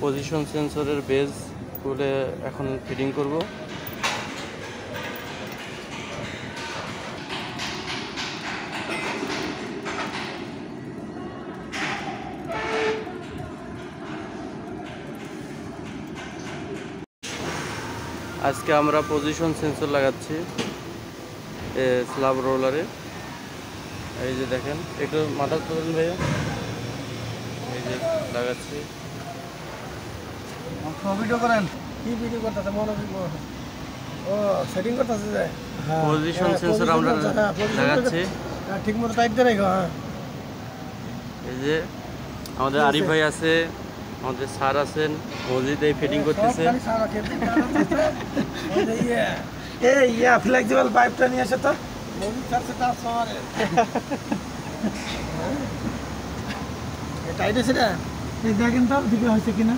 Position সেন্সরের base খুলে এখন ফিটিং করব। আজকে আমরা পজিশন সেন্সর লাগাচ্ছি স্ল্যাব রোলারে। এই যে দেখেন, একটু মাথা তুলেন ভাইয়া। এই যে লাগাচ্ছি। ভিডিও করেন, কি ভিডিও করতেছে মনে ও সেটিং করতেছে যে পজিশন সেন্সর আমরা লাগাচ্ছি। ঠিক মতো টাইট দিয়ে রাখো। হ্যাঁ, এই যে আমাদের আরিফ ভাই আছে, আমাদের স্যার আছেন, মসজিদ এই ফিটিং করতেছে। ফ্লেক্সিবল পাইপটা নিয়ে আসে তো টাইট আছে না, দেখেন তো দিকে হয়েছে কিনা।